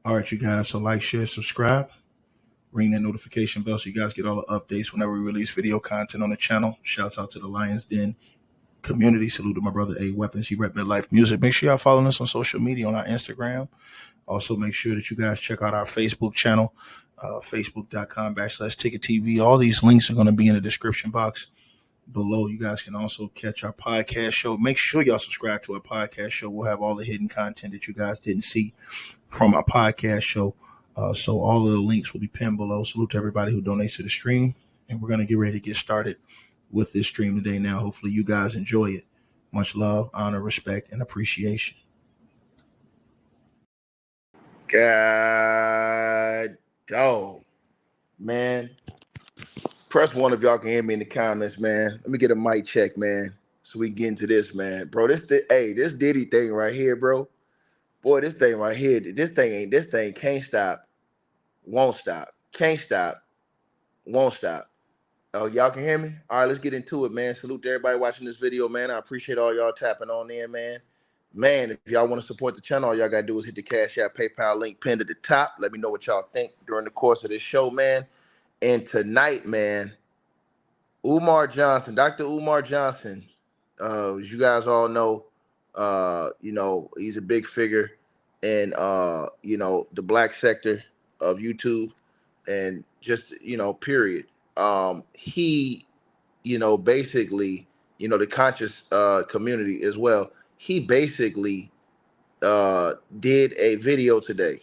All right, you guys. So like, share, subscribe, ring that notification bell so you guys get all the updates whenever we release video content on the channel. Shouts out to the Lions Den community. Salute to my brother A Weapons. He rep Midlife Music. Make sure y'all following us on social media on our Instagram. Also, make sure that you guys check out our Facebook channel, facebook.com/Ticket TV. All these links are going to be in the description box below. You guys can also catch our podcast show. Make sure y'all subscribe to our podcast show. We'll have all the hidden content that you guys didn't see from our podcast show. So all of the links will be pinned below. Salute to everybody who donates to the stream. And we're going to get ready to get started with this stream today now. Hopefully you guys enjoy it. Much love, honor, respect, and appreciation. God dog, man. Press one if y'all can hear me in the comments, man. Let me get a mic check, man, so we get into this, man. Bro, this Diddy thing right here, bro. Boy, this thing right here, this thing can't stop, won't stop, can't stop, won't stop. Oh, y'all can hear me? All right, let's get into it, man. Salute to everybody watching this video, man. I appreciate all y'all tapping on in, man. Man, if y'all want to support the channel, all y'all got to do is hit the Cash App, PayPal link pinned at the top. Let me know what y'all think during the course of this show, man. And tonight, man, Umar Johnson, Dr. Umar Johnson, as you guys all know, he's a big figure in, the black sector of YouTube and just, period. He, basically, the conscious community as well. He basically did a video today.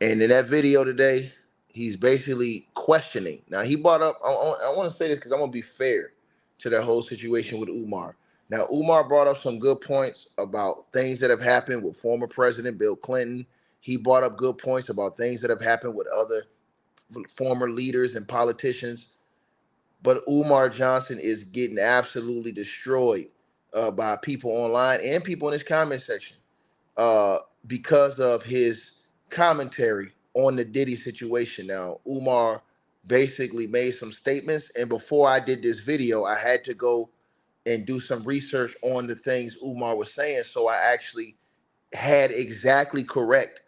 And in that video today, he's basically questioning. Now, he brought up, I want to say this because I'm going to be fair to that whole situation with Umar. Now, Umar brought up some good points about things that have happened with former President Bill Clinton. He brought up good points about things that have happened with other former leaders and politicians. But Umar Johnson is getting absolutely destroyed by people online and people in his comment section because of his commentary on the Diddy situation. Now, Umar basically made some statements, and before I did this video, I had to go and do some research on the things Umar was saying, so I actually had exactly correct,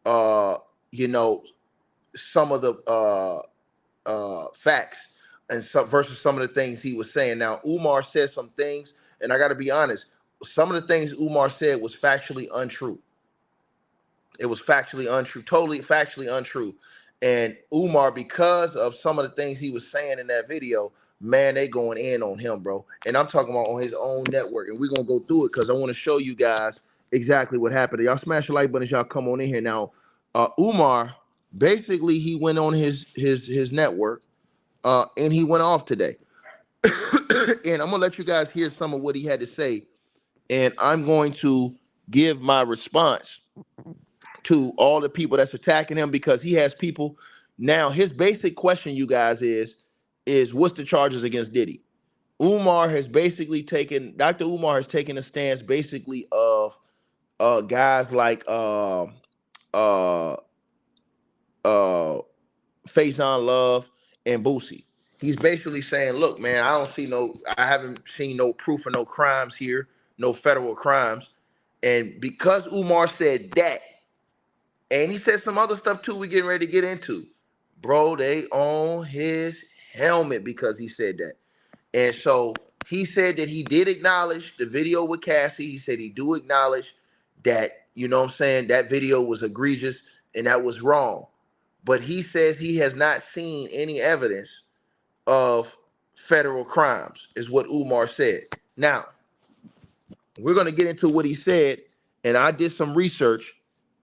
some of the facts and some versus some of the things he was saying. Now, Umar said some things, and I got to be honest, some of the things Umar said was factually untrue. It was factually untrue, totally factually untrue. And Umar, because of some of the things he was saying in that video, man, they going in on him, bro. And I'm talking about on his own network. And we're going to go through it because I want to show you guys exactly what happened. Y'all smash the like button as y'all come on in here. Now, Umar, basically, he went on his network and he went off today. And I'm going to let you guys hear some of what he had to say. And I'm going to give my response to all the people that's attacking him, because he has people now. His basic question, you guys, is what's the charges against Diddy? Umar has basically taken, Dr. Umar has taken a stance basically of guys like Faison Love and Boosie. He's basically saying, look, man, I haven't seen no proof of no crimes here, no federal crimes. And because Umar said that, and he said some other stuff too we're getting ready to get into, bro, they on his helmet because he said that. And so he said that he did acknowledge the video with Cassie. He said he do acknowledge that, that video was egregious and that was wrong. But he says he has not seen any evidence of federal crimes, is what Umar said. Now, we're going to get into what he said, and I did some research,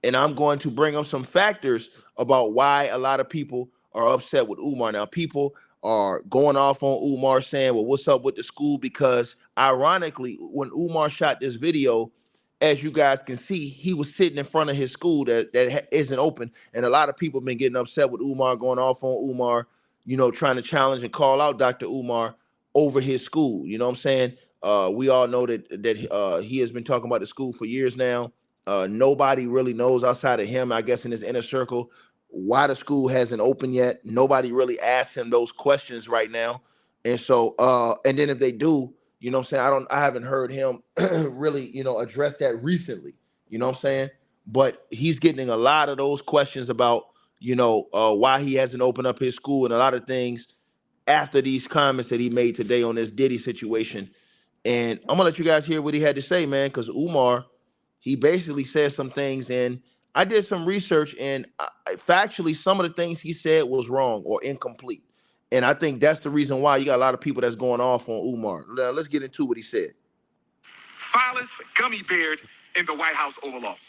and I'm going to bring up some factors about why a lot of people are upset with Umar. Now, people are going off on Umar saying, well, what's up with the school? Because ironically, when Umar shot this video, as you guys can see, he was sitting in front of his school that isn't open. And a lot of people have been getting upset with Umar, going off on Umar, trying to challenge and call out Dr. Umar over his school. You know what I'm saying? We all know that he has been talking about the school for years now. Nobody really knows outside of him, I guess, in his inner circle, why the school hasn't opened yet. Nobody really asks him those questions right now. And so, and then if they do, I haven't heard him really, address that recently. You know what I'm saying? but he's getting a lot of those questions about, why he hasn't opened up his school and a lot of things after these comments that he made today on this Diddy situation. And I'm gonna let you guys hear what he had to say, man, because Umar, he basically said some things, and I did some research, and factually, some of the things he said was wrong or incomplete. And I think that's the reason why you got a lot of people that's going off on Umar. Now, let's get into what he said. Phyllis Gummy Beard in the White House Oval Office.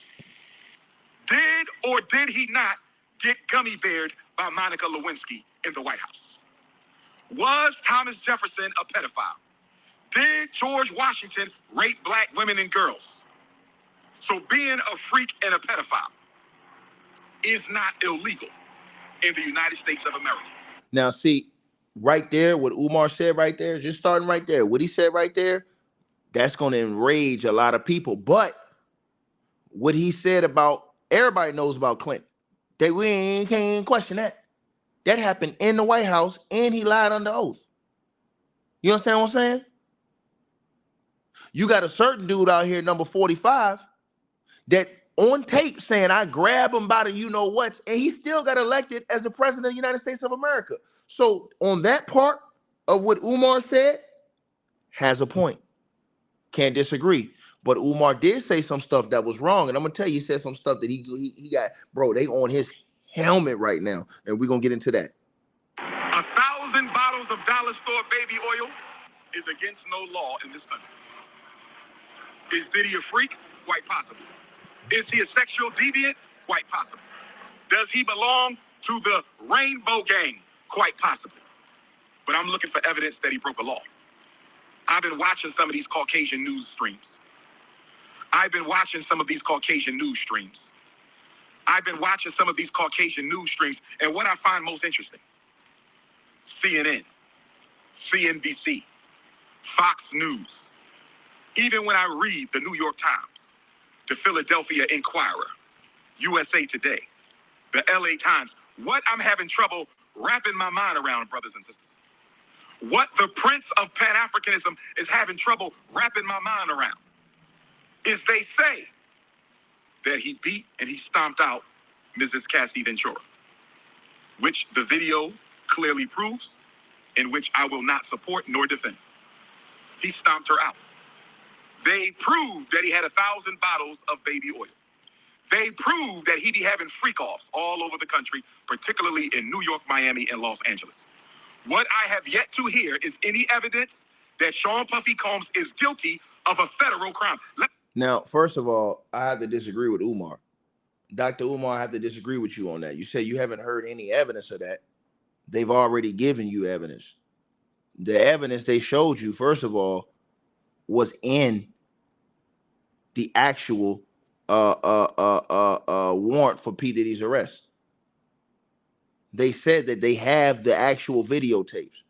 Did or did he not get gummy beared by Monica Lewinsky in the White House? Was Thomas Jefferson a pedophile? Did George Washington rape black women and girls? So being a freak and a pedophile is not illegal in the United States of America. Now, see, right there, what Umar said right there, just starting right there, what he said right there, that's going to enrage a lot of people. But what he said about, everybody knows about Clinton. We can't question that. That happened in the White House, and he lied under oath. You understand what I'm saying? You got a certain dude out here, number 45, that on tape saying, I grab him by the you-know-whats, and he still got elected as the president of the United States of America. So on that part of what Umar said, has a point. Can't disagree. But Umar did say some stuff that was wrong. And I'm going to tell you, he said some stuff that he got, bro, they on his helmet right now. And we're going to get into that. 1,000 bottles of dollar store baby oil is against no law in this country. Is Diddy a freak? Quite possibly. Is he a sexual deviant? Quite possibly. Does he belong to the Rainbow Gang? Quite possibly. But I'm looking for evidence that he broke a law. I've been watching some of these Caucasian news streams. I've been watching some of these Caucasian news streams. And what I find most interesting, CNN, CNBC, Fox News, even when I read the New York Times, the Philadelphia Inquirer, USA Today, the LA Times, what I'm having trouble wrapping my mind around, brothers and sisters, what the Prince of Pan-Africanism is having trouble wrapping my mind around, is they say that he beat and he stomped out Mrs. Cassie Ventura, which the video clearly proves, in which I will not support nor defend. He stomped her out. They proved that he had 1,000 bottles of baby oil. They proved that he be having freak-offs all over the country, particularly in New York, Miami, and Los Angeles. What I have yet to hear is any evidence that Sean Puffy Combs is guilty of a federal crime. Now, first of all, I have to disagree with Umar. Dr. Umar, I have to disagree with you on that. You say you haven't heard any evidence of that. They've already given you evidence. The evidence they showed you, first of all, was in the actual warrant for P. Diddy's arrest. They said that they have the actual videotapes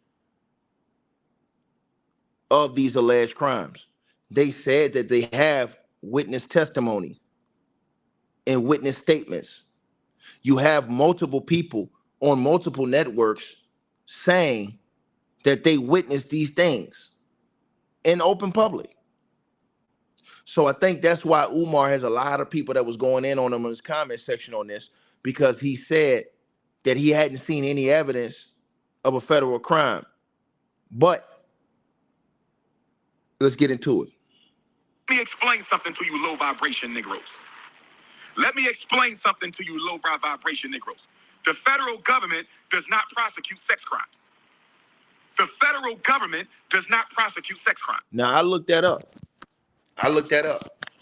of these alleged crimes. They said that they have witness testimony and witness statements. You have multiple people on multiple networks saying that they witnessed these things in open public. So I think that's why Umar has a lot of people that was going in on him in his comment section on this, because he said that he hadn't seen any evidence of a federal crime. But let's get into it. Let me explain something to you low vibration Negroes. Let me explain something to you low vibration Negroes. The federal government does not prosecute sex crimes. The federal government does not prosecute sex crimes. Now, I looked that up.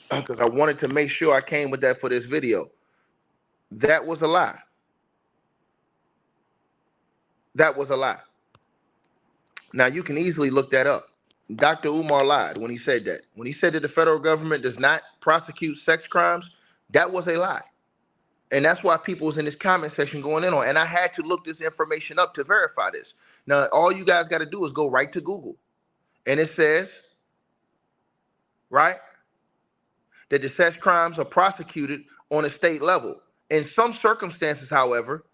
Because I wanted to make sure I came with that for this video. That was a lie. That was a lie. Now, you can easily look that up. Dr. Umar lied when he said that. When he said that the federal government does not prosecute sex crimes, that was a lie. And that's why people was in this comment section going in on. And I had to look this information up to verify this. Now, all you guys got to do is go right to Google. And it says, right, that the sex crimes are prosecuted on a state level. In some circumstances, however,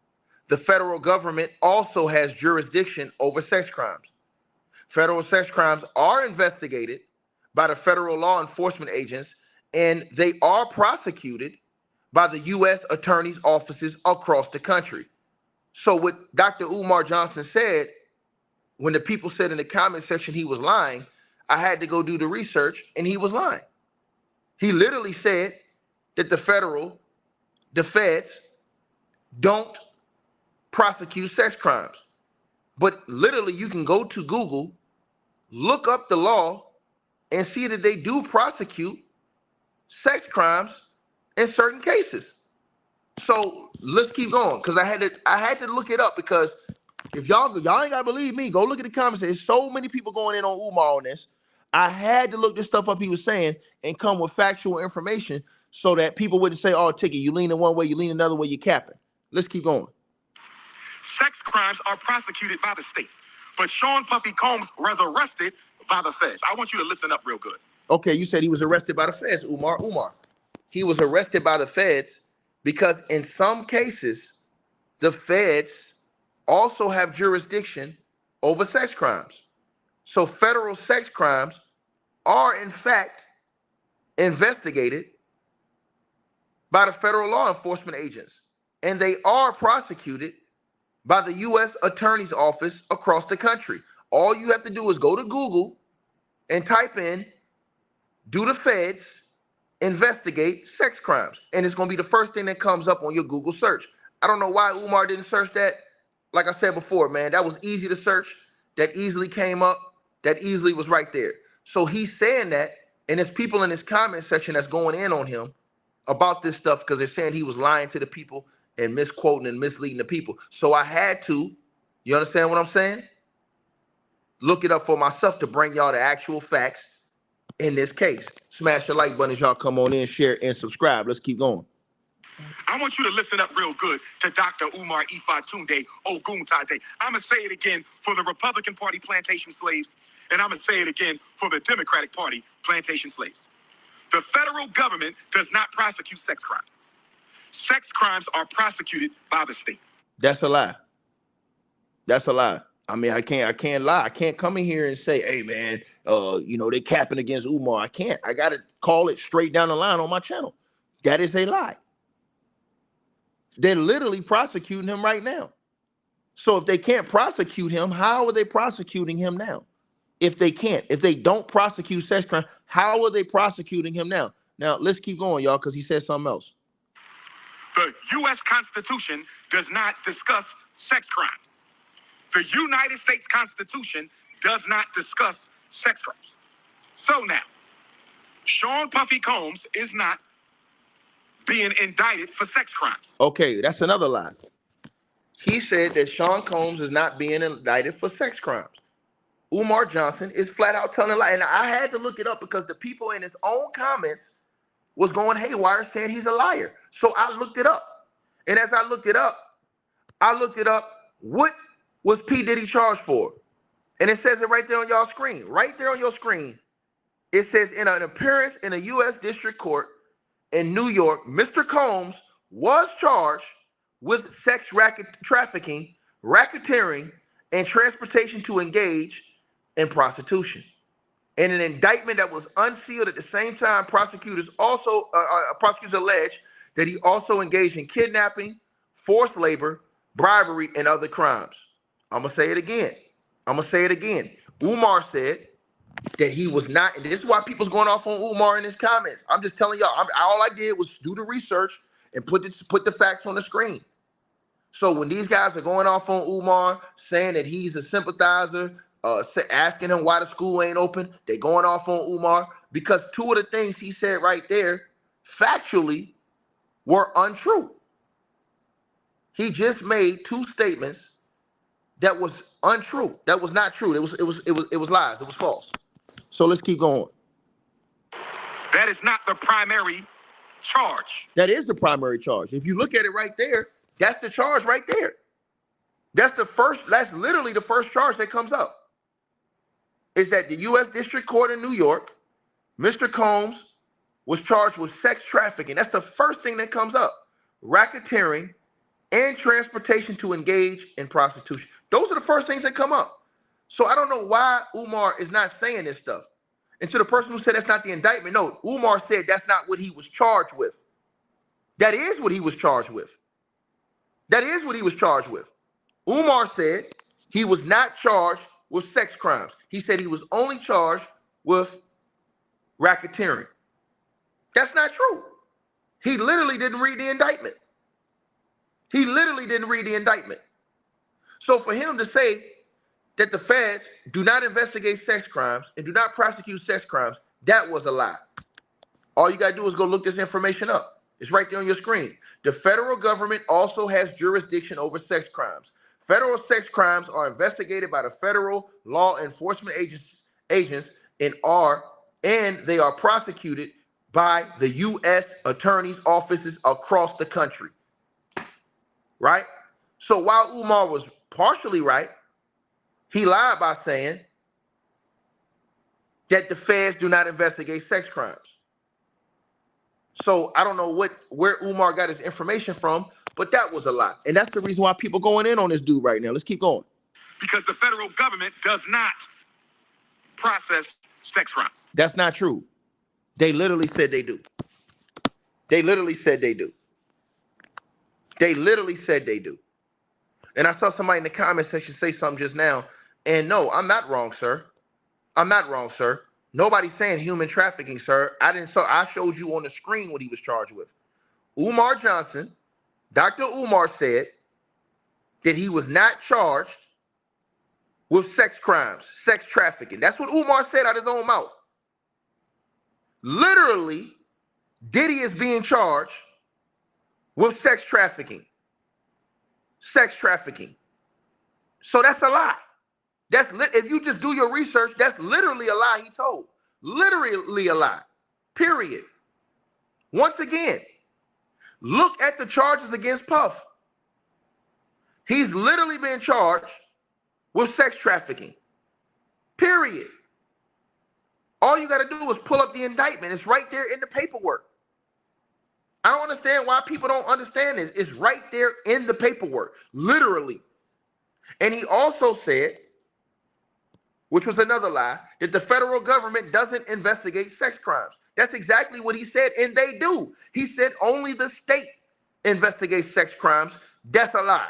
the federal government also has jurisdiction over sex crimes. Federal sex crimes are investigated by the federal law enforcement agents, and they are prosecuted by the U.S. attorney's offices across the country. So what Dr. Umar Johnson said, when the people said in the comment section he was lying, I had to go do the research, and he was lying. He literally said that the feds don't prosecute sex crimes. But literally, you can go to Google, look up the law, and see that they do prosecute sex crimes in certain cases. So let's keep going, because I had to look it up, because if y'all ain't gotta believe me, go look at the comments. There's so many people going in on Umar on this. I had to look this stuff up he was saying and come with factual information so that people wouldn't say, "Oh, Ticket, you leaning one way, you lean another way, you capping." Let's keep going. Sex crimes are prosecuted by the state, but Sean Puffy Combs was arrested by the feds. I want you to listen up real good. Okay, you said he was arrested by the feds, Umar. He was arrested by the feds because in some cases, the feds also have jurisdiction over sex crimes. So federal sex crimes are in fact investigated by the federal law enforcement agents, and they are prosecuted by the U.S. Attorney's Office across the country. All you have to do is go to Google and type in, "Do the feds investigate sex crimes?" And it's going to be the first thing that comes up on your Google search. I don't know why Umar didn't search that. Like I said before, man, that was easy to search. That easily came up. That easily was right there. So he's saying that, and there's people in his comment section that's going in on him about this stuff because they're saying he was lying to the people and misquoting and misleading the people. So I had to, you understand what I'm saying? Look it up for myself to bring y'all the actual facts in this case. Smash the like button as y'all come on in, share, and subscribe. Let's keep going. I want you to listen up real good to Dr. Umar Ifatunde Oguntade. I'm going to say it again for the Republican Party plantation slaves, and I'm going to say it again for the Democratic Party plantation slaves. The federal government does not prosecute sex crimes. Sex crimes are prosecuted by the state. That's a lie. That's a lie. I mean, I can't lie. I can't come in here and say, "Hey, man, they capping against Umar." I can't. I got to call it straight down the line on my channel. That is a lie. They're literally prosecuting him right now. So if they can't prosecute him, how are they prosecuting him now? If they don't prosecute sex crime, how are they prosecuting him now? Now, let's keep going, y'all, because he said something else. The U.S. Constitution does not discuss sex crimes. The United States Constitution does not discuss sex crimes. So now, Sean Puffy Combs is not being indicted for sex crimes. Okay, that's another lie. He said that Sean Combs is not being indicted for sex crimes. Umar Johnson is flat out telling a lie. And I had to look it up because the people in his own comments was going haywire saying he's a liar. So I looked it up. And as I looked it up, what was P. Diddy charged for? And it says it right there on y'all screen. Right there on your screen. It says, in an appearance in a U.S. District Court in New York, Mr. Combs was charged with sex trafficking, racketeering, and transportation to engage in prostitution. In an indictment that was unsealed at the same time, prosecutors alleged that he also engaged in kidnapping, forced labor, bribery, and other crimes. I'm going to say it again. Umar said that he was not, and this is why people's going off on Umar in his comments. I'm just telling y'all, all I did was do the research and put the facts on the screen. So when these guys are going off on Umar, saying that he's a sympathizer, asking him why the school ain't open, they going off on Umar because two of the things he said right there factually were untrue. He just made two statements that was untrue. That was not true. It was lies. It was false. So let's keep going. That is not the primary charge. That is the primary charge. If you look at it right there, that's the charge right there. That's literally the first charge that comes up. Is that the U.S. District Court in New York, Mr. Combs was charged with sex trafficking. That's the first thing that comes up. Racketeering and transportation to engage in prostitution. Those are the first things that come up. So I don't know why Umar is not saying this stuff. And to the person who said that's not the indictment, no, Umar said that's not what he was charged with. That is what he was charged with. That is what he was charged with. Umar said he was not charged with sex crimes. He said he was only charged with racketeering. That's not true. He literally didn't read the indictment. He literally didn't read the indictment. So for him to say that the feds do not investigate sex crimes and do not prosecute sex crimes, that was a lie. All you got to do is go look this information up. It's right there on your screen. The federal government also has jurisdiction over sex crimes. Federal sex crimes are investigated by the federal law enforcement agents and they are prosecuted by the U.S. attorney's offices across the country. Right? So while Umar was partially right, he lied by saying that the feds do not investigate sex crimes. So I don't know where Umar got his information from, but that was a lie. And that's the reason why people going in on this dude right now. Let's keep going. Because the federal government does not process sex crimes. That's not true. They literally said they do. They literally said they do. They literally said they do. And I saw somebody in the comment section say something just now. And no, I'm not wrong, sir. I'm not wrong, sir. Nobody's saying human trafficking, sir. I showed you on the screen what he was charged with. Umar Johnson, Dr. Umar said that he was not charged with sex crimes, sex trafficking. That's what Umar said out of his own mouth. Literally, Diddy is being charged with sex trafficking. Sex trafficking. So that's a lie. If you just do your research, that's literally a lie he told. Literally a lie. Period. Once again, look at the charges against Puff. He's literally been charged with sex trafficking. Period. All you got to do is pull up the indictment. It's right there in the paperwork. I don't understand why people don't understand this. It's right there in the paperwork. Literally. And he also said, which was another lie, that the federal government doesn't investigate sex crimes. That's exactly what he said, and they do. He said only the state investigates sex crimes. That's a lie.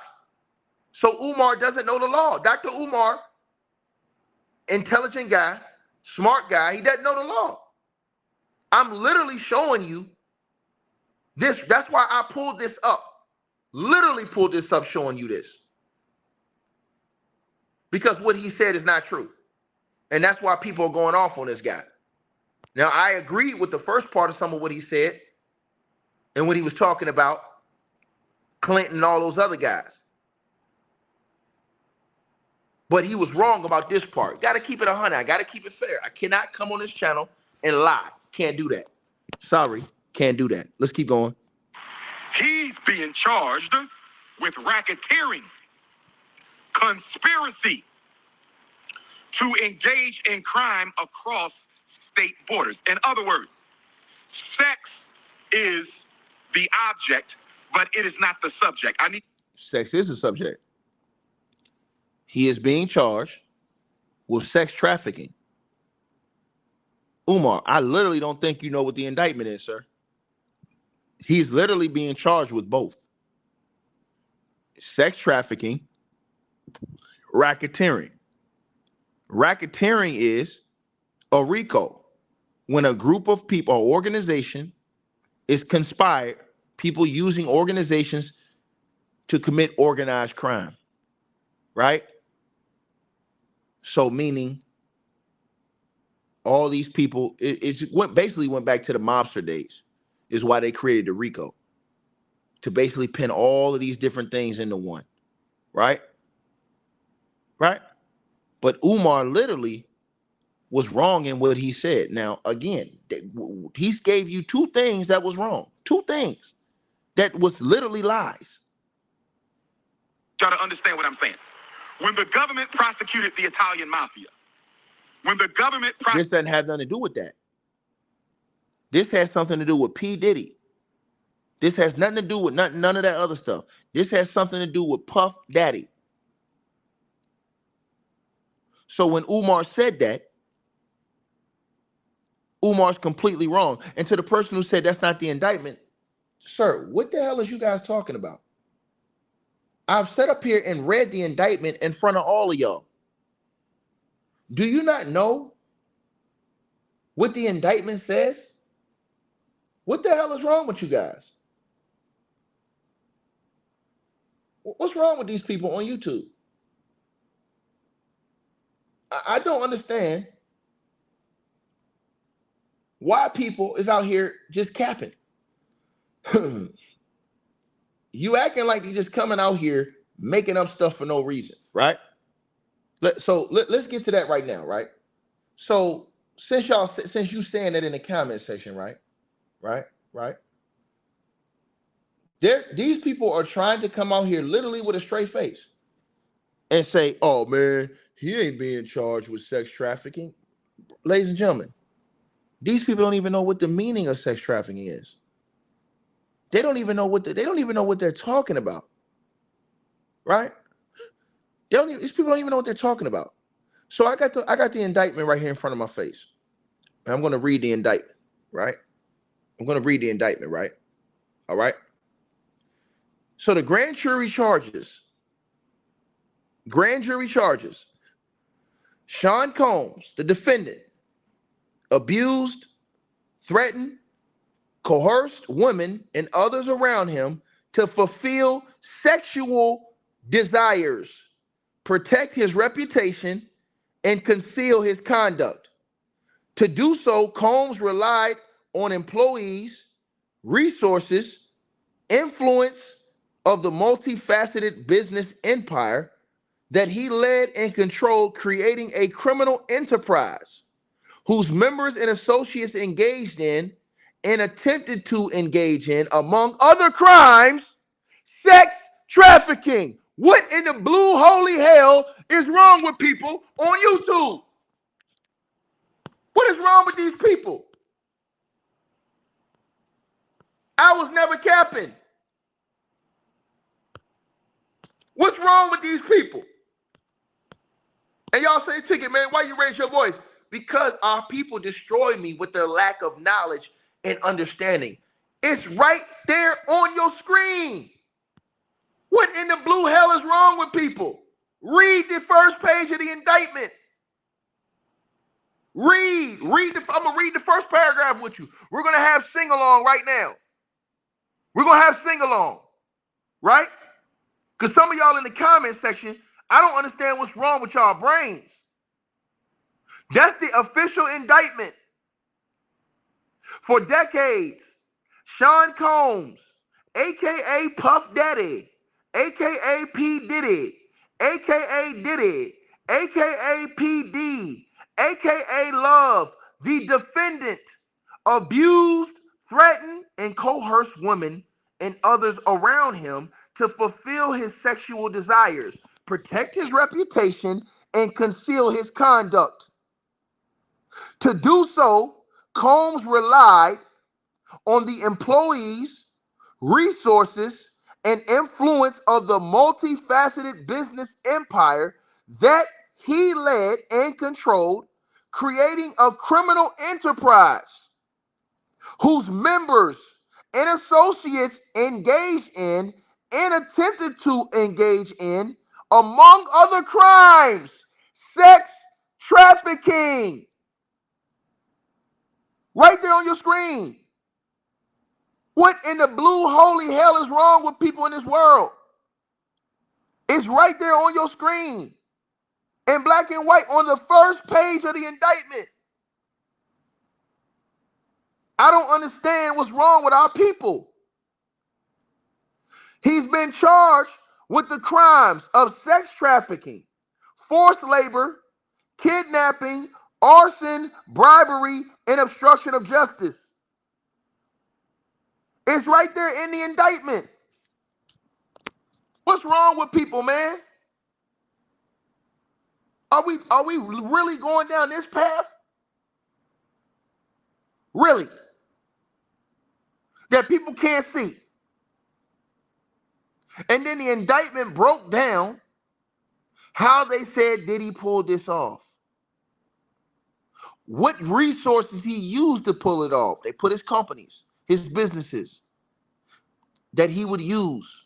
So Umar doesn't know the law. Dr. Umar, intelligent guy, smart guy, he doesn't know the law. I'm literally showing you this. That's why I pulled this up. Literally pulled this up showing you this. Because what he said is not true. And that's why people are going off on this guy. Now, I agree with the first part of some of what he said and when he was talking about Clinton and all those other guys. But he was wrong about this part. Got to keep it 100. I got to keep it fair. I cannot come on this channel and lie. Can't do that. Sorry. Can't do that. Let's keep going. He's being charged with racketeering, conspiracy to engage in crime across state borders. In other words, sex is the object, but it is not the subject. Sex is the subject. He is being charged with sex trafficking. Umar, I literally don't think you know what the indictment is, sir. He's literally being charged with both. Sex trafficking, racketeering. Racketeering is a RICO. When a group of people or organization is conspired, people using organizations to commit organized crime, right? So meaning all these people, basically went back to the mobster days, is why they created the RICO, to basically pin all of these different things into one, right? Right? But Umar literally was wrong in what he said. Now, again, he gave you two things that was wrong. Two things that was literally lies. Try to understand what I'm saying. When the government prosecuted the Italian mafia, when the government this doesn't have nothing to do with that. This has something to do with P. Diddy. This has nothing to do with none of that other stuff. This has something to do with Puff Daddy. So when Umar said that, Umar's completely wrong. And to the person who said that's not the indictment, Sir, what the hell is you guys talking about? I've sat up here and read the indictment in front of all of y'all. Do you not know what the indictment says? What the hell is wrong with you guys? What's wrong with these people on YouTube? I don't understand why people is out here just capping. You acting like you just coming out here making up stuff for no reason, right? Let's get to that right now, right? So since you saying that in the comment section, right? These people are trying to come out here literally with a straight face and say, "Oh man, he ain't being charged with sex trafficking." Ladies and gentlemen, these people don't even know what the meaning of sex trafficking is. They don't even know what they're talking about, right? These people don't even know what they're talking about. So I got the indictment right here in front of my face. And I'm going to read the indictment, right? I'm going to read the indictment, right? All right. So the grand jury charges Sean Combs, the defendant, abused, threatened, coerced women and others around him to fulfill sexual desires, protect his reputation, and conceal his conduct. To do so, Combs relied on employees, resources, influence of the multifaceted business empire that he led and controlled, creating a criminal enterprise whose members and associates engaged in and attempted to engage in, among other crimes, sex trafficking. What in the blue holy hell is wrong with people on YouTube? What is wrong with these people? I was never capping. What's wrong with these people? And y'all say, Ticket, man, why you raise your voice? Because our people destroy me with their lack of knowledge and understanding. It's right there on your screen. What in the blue hell is wrong with people? Read the first page of the indictment. I'm gonna read the first paragraph with you. We're gonna have sing-along right now. We're gonna have sing-along, right? Because some of y'all in the comment section, I don't understand what's wrong with y'all brains. That's the official indictment. For decades, Sean Combs, aka Puff Daddy, aka P. Diddy, aka Diddy, aka PD, aka Love, the defendant, abused, threatened, and coerced women and others around him to fulfill his sexual desires, protect his reputation, and conceal his conduct. To do so, Combs relied on the employees, resources, and influence of the multifaceted business empire that he led and controlled, creating a criminal enterprise whose members and associates engaged in and attempted to engage in, among other crimes, sex trafficking. Right there on your screen. What in the blue holy hell is wrong with people in this world? It's right there on your screen. In black and white on the first page of the indictment. I don't understand what's wrong with our people. He's been charged with the crimes of sex trafficking, forced labor, kidnapping, arson, bribery, and obstruction of justice. It's right there in the indictment. What's wrong with people, man? Are we really going down this path? Really? That people can't see. And then the indictment broke down how they said Diddy pulled this off. What resources he used to pull it off. They put his companies, his businesses, that he would use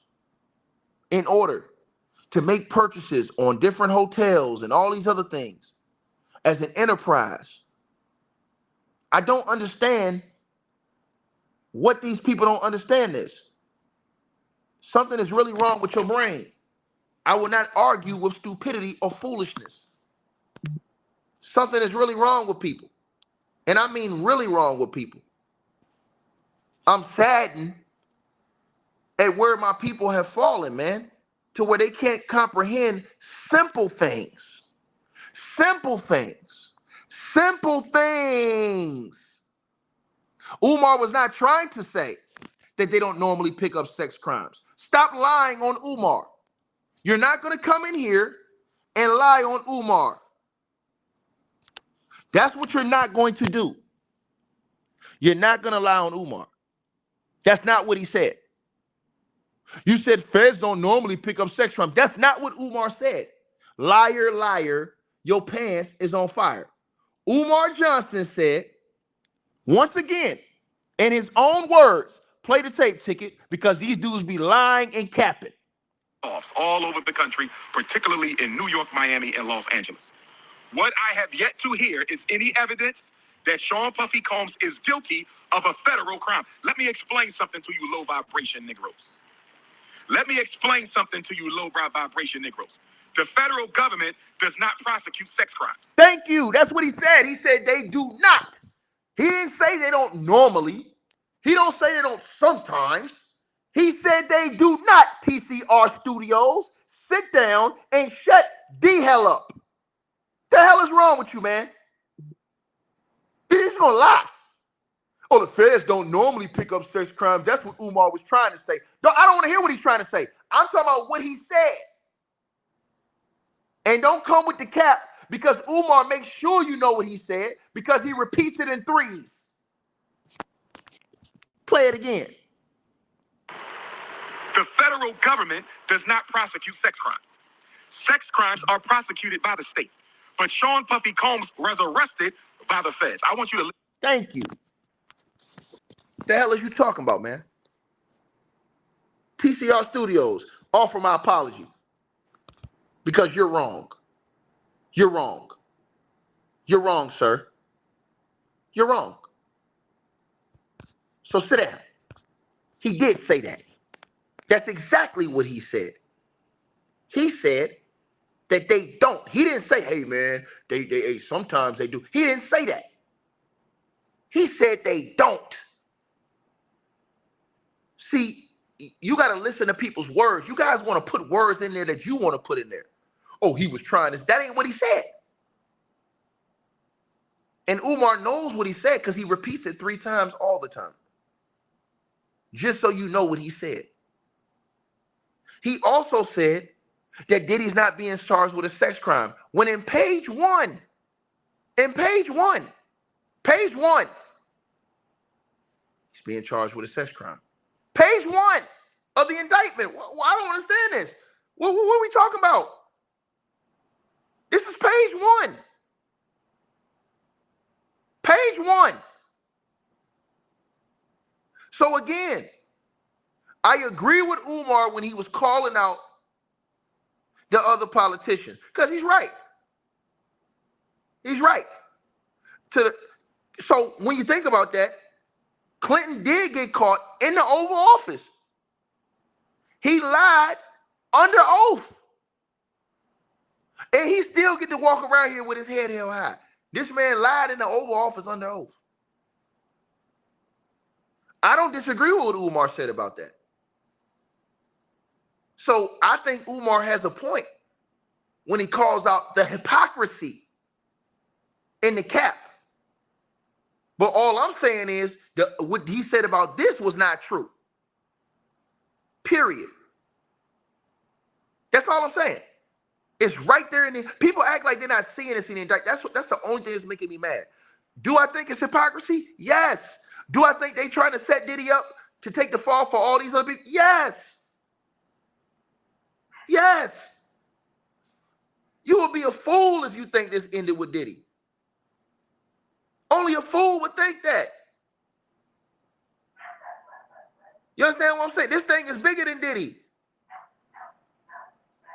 in order to make purchases on different hotels and all these other things as an enterprise. I don't understand what these people don't understand this. Something is really wrong with your brain. I will not argue with stupidity or foolishness. Something is really wrong with people. And I mean really wrong with people. I'm saddened at where my people have fallen, man, to where they can't comprehend simple things. Simple things. Simple things. Umar was not trying to say that they don't normally pick up sex crimes. Stop lying on Umar. You're not going to come in here and lie on Umar. That's what you're not going to do. You're not going to lie on Umar. That's not what he said. You said feds don't normally pick up sex crimes. That's not what Umar said. Liar, liar, your pants is on fire. Umar Johnson said, once again, in his own words, play the tape ticket because these dudes be lying and capping. All over the country, particularly in New York, Miami, and Los Angeles. What I have yet to hear is any evidence that Sean Puffy Combs is guilty of a federal crime. Let me explain something to you low vibration Negroes. Let me explain something to you low vibration Negroes. The federal government does not prosecute sex crimes. Thank you. That's what he said. He said they do not. He didn't say they don't normally. He don't say they don't sometimes. He said they do not, TCR Studios. Sit down and shut the hell up. The hell is wrong with you, man? You're just gonna lie. Oh, the feds don't normally pick up sex crimes. That's what Umar was trying to say. No, I don't want to hear what he's trying to say. I'm talking about what he said. And don't come with the cap because Umar makes sure you know what he said because he repeats it in threes. Play it again. The federal government does not prosecute sex crimes. Sex crimes are prosecuted by the state. But Sean Puffy Combs was arrested by the feds. I want you to... Thank you. What the hell is you talking about, man? TCR Studios, offer my apology. Because you're wrong. You're wrong. You're wrong, sir. You're wrong. So sit down. He did say that. That's exactly what he said. He said that they don't. He didn't say, hey, man, they sometimes they do. He didn't say that. He said they don't. See, you got to listen to people's words. You guys want to put words in there that you want to put in there. Oh, he was trying to. That ain't what he said. And Umar knows what he said because he repeats it 3 times all the time. Just so you know what he said. He also said that Diddy's not being charged with a sex crime. When in page 1, he's being charged with a sex crime. Page 1 of the indictment. Well, I don't understand this. What are we talking about? This is page 1. Page 1. So again, I agree with Umar when he was calling out the other politicians because he's right. He's right. So when you think about that, Clinton did get caught in the Oval Office. He lied under oath. And he still get to walk around here with his head held high. This man lied in the Oval Office under oath. I don't disagree with what Umar said about that. So I think Umar has a point when he calls out the hypocrisy in the cap. But all I'm saying is what he said about this was not true. Period. That's all I'm saying. It's right there in the people act like they're not seeing this in the indictment. That's the only thing that's making me mad. Do I think it's hypocrisy? Yes. Do I think they trying to set Diddy up to take the fall for all these other people? Yes. Yes. You would be a fool if you think this ended with Diddy. Only a fool would think that. You understand what I'm saying? This thing Diddy.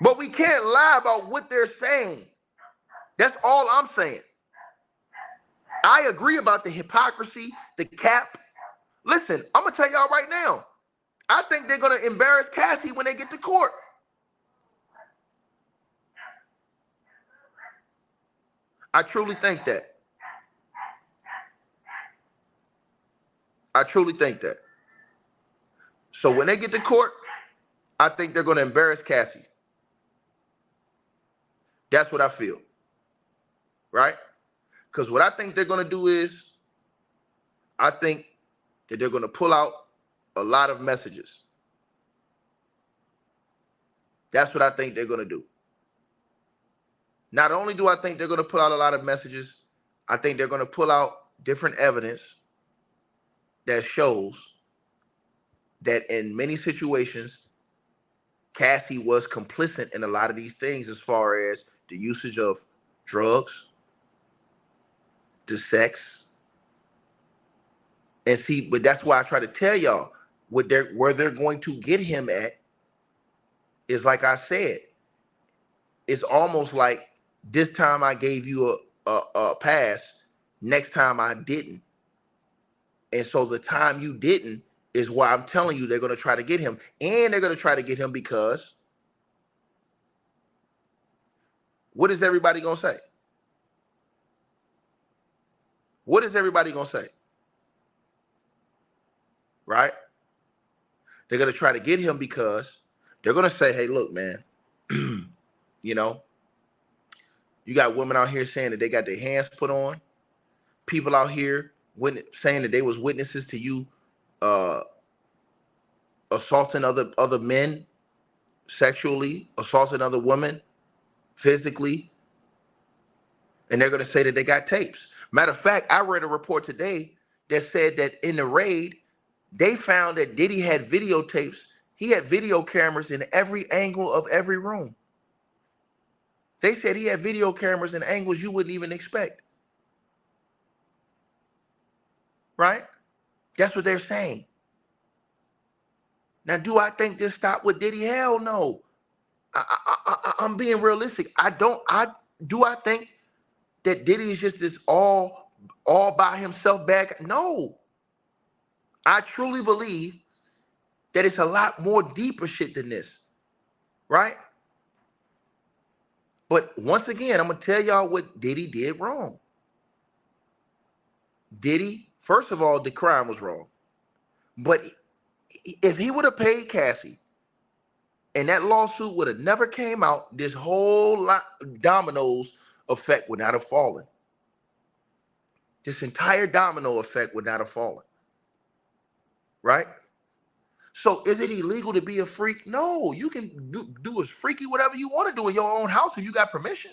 But we can't lie about what they're saying. That's all I'm saying. I agree about the hypocrisy, the cap. Listen, I'm going to tell y'all right now. I think they're going to embarrass Cassie when they get to court. I truly think that. I truly think that. So when they get to court, I think they're going to embarrass Cassie. That's what I feel. Right? Because what I think they're going to do is, I think that they're going to pull out a lot of messages. That's what I think they're going to do. Not only do I think they're going to pull out a lot of messages, I think they're going to pull out different evidence that shows that in many situations, Cassie was complicit in a lot of these things as far as the usage of drugs, the sex. And see, but that's why I try to tell y'all where they're going to get him at is, like I said, it's almost like this time I gave you a pass, next time I didn't. And so the time you didn't is why I'm telling you they're going to try to get him. And they're going to try to get him because what is everybody going to say? What is everybody going to say? Right? They're going to try to get him because they're going to say, hey, look, man, you know, you got women out here saying that they got their hands put on. People out here saying that they was witnesses to you assaulting other men sexually, assaulting other women physically. And they're going to say that they got tapes. Matter of fact, I read a report today that said that in the raid, they found that Diddy had videotapes. He had video cameras in every angle of every room. They said he had video cameras in angles you wouldn't even expect. Right? That's what they're saying. Now, do I think this stopped with Diddy? Hell no. I'm being realistic. Do I think that Diddy is just this all by himself bad guy? No. I truly believe that it's a lot more deeper shit than this. Right? But once again, I'm going to tell y'all what Diddy did wrong. Diddy, first of all, the crime was wrong. But if he would have paid Cassie and that lawsuit would have never came out, this whole dominoes effect would not have fallen. This entire domino effect would not have fallen. Right? So is it illegal to be a freak? No, you can do as freaky whatever you want to do in your own house if you got permission.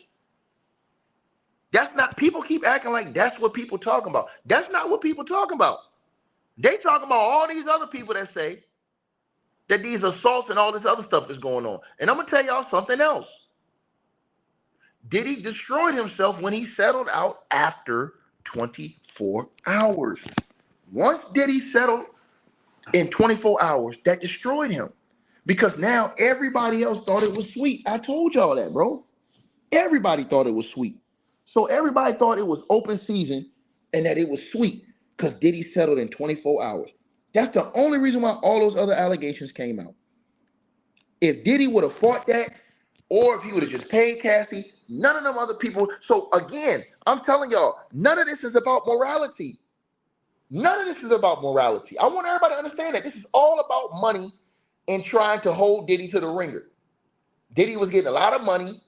That's not, people keep acting like that's what people talking about. That's not what people talking about. They talking about all these other people that say that these assaults and all this other stuff is going on. And I'm going to tell y'all something else. Diddy destroyed himself when he settled out after 24 hours. Once Diddy settled in 24 hours, that destroyed him. Because now everybody else thought it was sweet. I told y'all that, bro. Everybody thought it was sweet. So everybody thought it was open season and that it was sweet because Diddy settled in 24 hours. That's the only reason why all those other allegations came out. If Diddy would have fought that, or if he would have just paid Cassie, none of them other people. So again, I'm telling y'all, none of this is about morality. None of this is about morality. I want everybody to understand that this is all about money and trying to hold Diddy to the ringer. Diddy was getting a lot of money.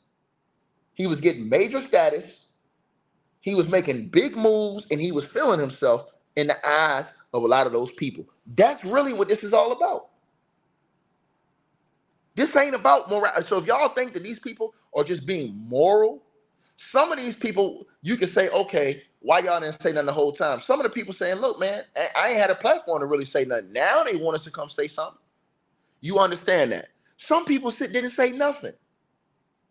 He was getting major status. He was making big moves, and he was feeling himself in the eyes of a lot of those people. That's really what this is all about. This ain't about morality. So if y'all think that these people are just being moral, some of these people, you can say, okay, why y'all didn't say nothing the whole time? Some of the people saying, look, man, I ain't had a platform to really say nothing. Now they want us to come say something. You understand that. Some people didn't say nothing.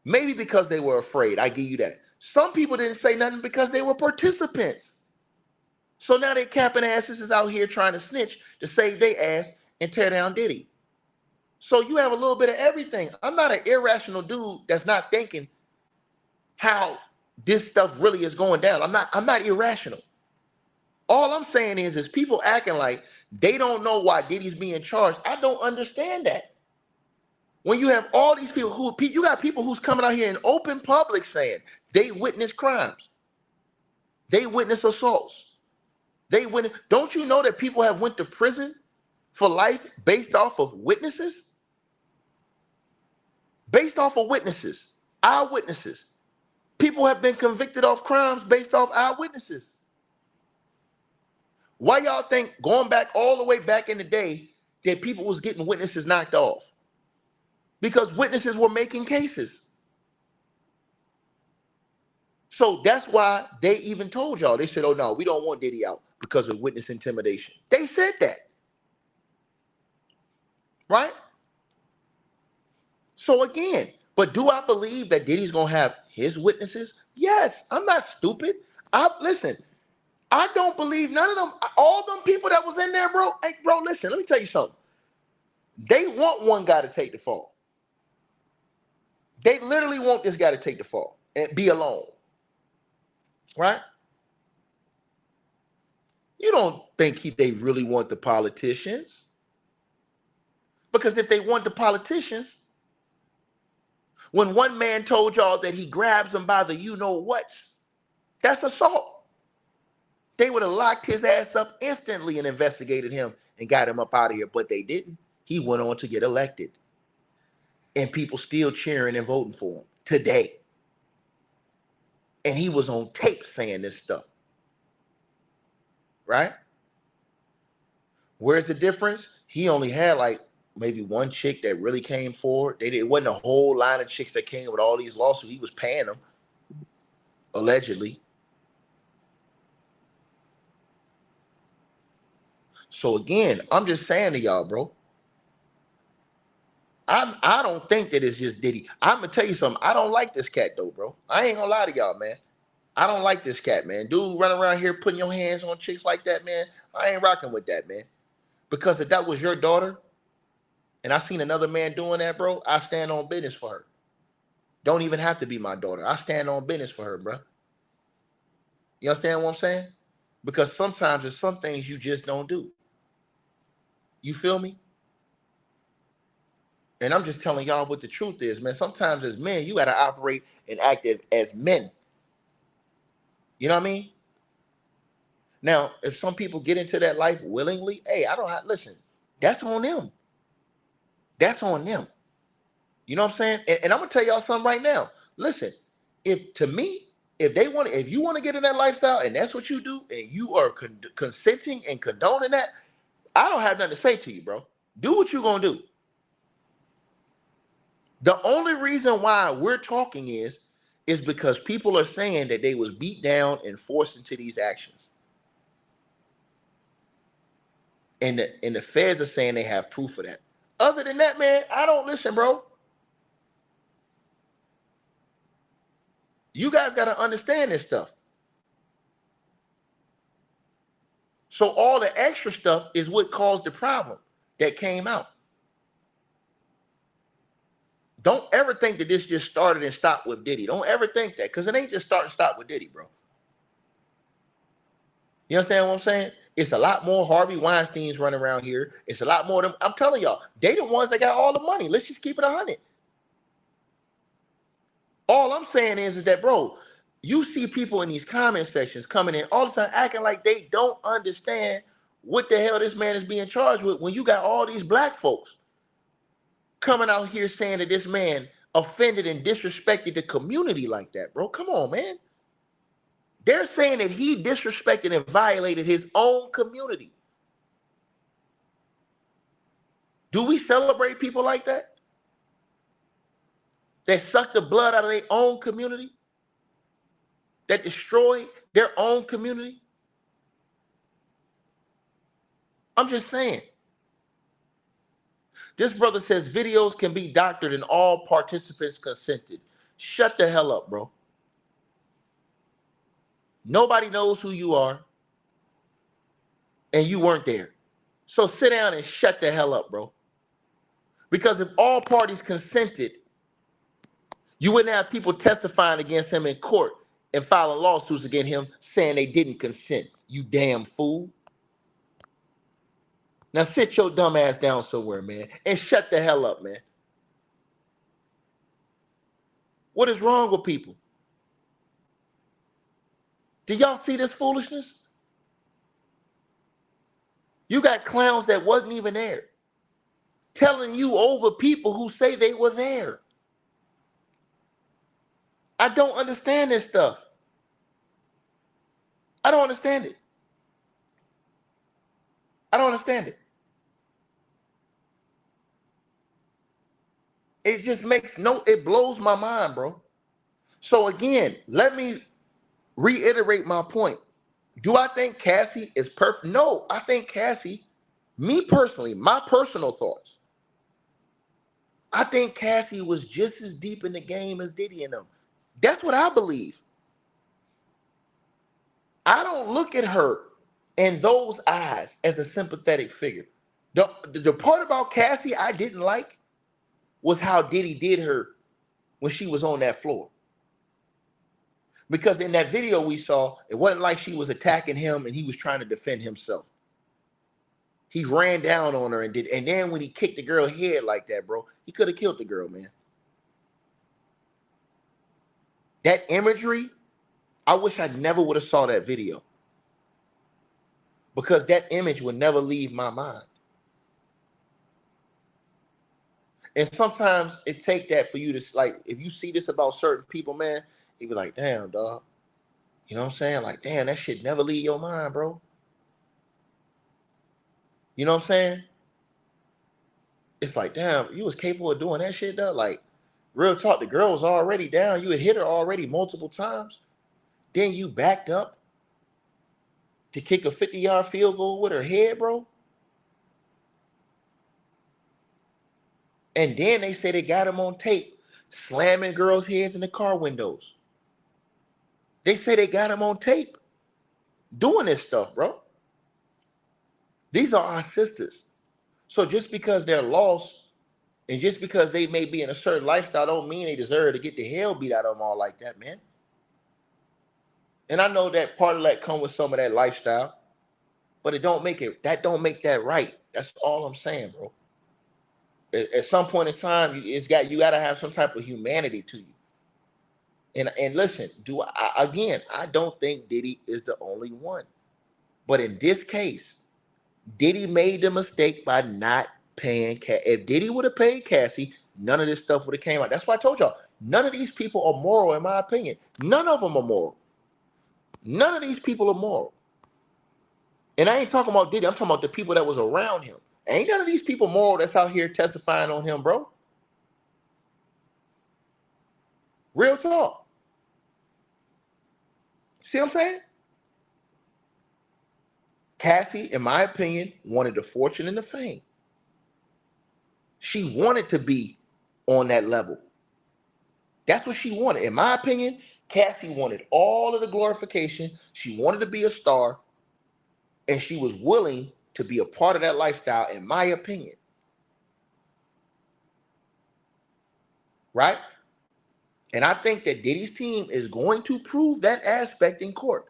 Maybe because they were afraid. I give you that. Some people didn't say nothing because they were participants. So now they capping asses is out here trying to snitch to save their ass and tear down Diddy. So you have a little bit of everything. I'm not an irrational dude that's not thinking how this stuff really is going down. I'm not irrational. All I'm saying is people acting like they don't know why Diddy's being charged. I don't understand that. When you have all these people you got people who's coming out here in open public saying they witness crimes, they witness assaults, don't you know that people have went to prison for life based off of witnesses? Based off of witnesses, eyewitnesses. People have been convicted of crimes based off eyewitnesses. Why y'all think going back all the way back in the day that people was getting witnesses knocked off? Because witnesses were making cases. So that's why they even told y'all, they said, oh no, we don't want Diddy out because of witness intimidation. They said that. Right? So again, but do I believe that Diddy's gonna have his witnesses? Yes, I'm not stupid. Listen, I don't believe none of them, all them people that was in there, bro. Hey, bro, listen, let me tell you something. They want one guy to take the fall. They literally want this guy to take the fall and be alone. Right? You don't think they really want the politicians? Because if they want the politicians, when one man told y'all that he grabs them by the you-know-whats, that's assault. They would have locked his ass up instantly and investigated him and got him up out of here, but they didn't. He went on to get elected. And people still cheering and voting for him today. And he was on tape saying this stuff. Right? Where's the difference? He only had like maybe one chick that really came forward. It wasn't a whole line of chicks that came with all these lawsuits. He was paying them, allegedly. So again, I'm just saying to y'all, bro. I don't think that it's just Diddy. I'm gonna tell you something. I don't like this cat though, bro. I ain't gonna lie to y'all, man. I don't like this cat, man. Dude running around here putting your hands on chicks like that, man. I ain't rocking with that, man. Because if that was your daughter, and I seen another man doing that, bro, I stand on business for her. Don't even have to be my daughter. I stand on business for her, bro. You understand what I'm saying? Because sometimes there's some things you just don't do. You feel me? And I'm just telling y'all what the truth is, man. Sometimes as men, you got to operate and act as men. You know what I mean? Now, if some people get into that life willingly, hey, I don't have, listen, that's on them. That's on them. You know what I'm saying? And I'm going to tell y'all something right now. Listen, if you want to get in that lifestyle and that's what you do and you are consenting and condoning that, I don't have nothing to say to you, bro. Do what you're going to do. The only reason why we're talking is because people are saying that they was beat down and forced into these actions. And the feds are saying they have proof of that. Other than that, man, I don't listen, bro. You guys got to understand this stuff. So all the extra stuff is what caused the problem that came out. Don't ever think that this just started and stopped with Diddy. Don't ever think that, because it ain't just start and stop with Diddy, bro. You understand what I'm saying? It's a lot more Harvey Weinsteins running around here. It's a lot more of them. I'm telling y'all, they the ones that got all the money. Let's just keep it 100. All I'm saying is that, bro, you see people in these comment sections coming in all the time acting like they don't understand what the hell this man is being charged with when you got all these black folks coming out here saying that this man offended and disrespected the community like that, bro. Come on, man. They're saying that he disrespected and violated his own community. Do we celebrate people like that? That suck the blood out of their own community? That destroy their own community? I'm just saying. This brother says videos can be doctored and all participants consented. Shut the hell up, bro. Nobody knows who you are. And you weren't there. So sit down and shut the hell up, bro. Because if all parties consented, you wouldn't have people testifying against him in court and filing lawsuits against him saying they didn't consent. You damn fool. Now sit your dumb ass down somewhere, man, and shut the hell up, man. What is wrong with people? Do y'all see this foolishness? You got clowns that wasn't even there telling you over people who say they were there. I don't understand this stuff. I don't understand it. I don't understand it. It just it blows my mind, bro. So again, let me reiterate my point. Do I think Cassie is perfect? No, I think Cassie, me personally, my personal thoughts, I think Cassie was just as deep in the game as Diddy and them. That's what I believe. I don't look at her in those eyes as a sympathetic figure. The part about Cassie I didn't like was how Diddy did her when she was on that floor. Because in that video we saw, it wasn't like she was attacking him and he was trying to defend himself. He ran down on her and then when he kicked the girl's head like that, bro, he could have killed the girl, man. That imagery, I wish I never would have saw that video. Because that image would never leave my mind. And sometimes it take that for you to, like, if you see this about certain people, man, you be like, damn, dog. You know what I'm saying? Like, damn, that shit never leave your mind, bro. You know what I'm saying? It's like, damn, you was capable of doing that shit, though. Like, real talk, the girl was already down. You had hit her already multiple times. Then you backed up to kick a 50-yard field goal with her head, bro. And then they say they got him on tape slamming girls' heads in the car windows. They say they got him on tape doing this stuff, bro. These are our sisters. So just because they're lost and just because they may be in a certain lifestyle don't mean they deserve to get the hell beat out of them all like that, man. And I know that part of that come with some of that lifestyle, but that don't make that right. That's all I'm saying, bro. At some point in time, you got to have some type of humanity to you. And listen, I don't think Diddy is the only one. But in this case, Diddy made the mistake by not paying Cassie. If Diddy would have paid Cassie, none of this stuff would have came out. That's why I told y'all, none of these people are moral, in my opinion. None of them are moral. None of these people are moral. And I ain't talking about Diddy. I'm talking about the people that was around him. Ain't none of these people moral that's out here testifying on him, bro. Real talk. See what I'm saying? Cassie, in my opinion, wanted the fortune and the fame. She wanted to be on that level. That's what she wanted. In my opinion, Cassie wanted all of the glorification. She wanted to be a star. And she was willing to be a part of that lifestyle, in my opinion. Right? And I think that Diddy's team is going to prove that aspect in court.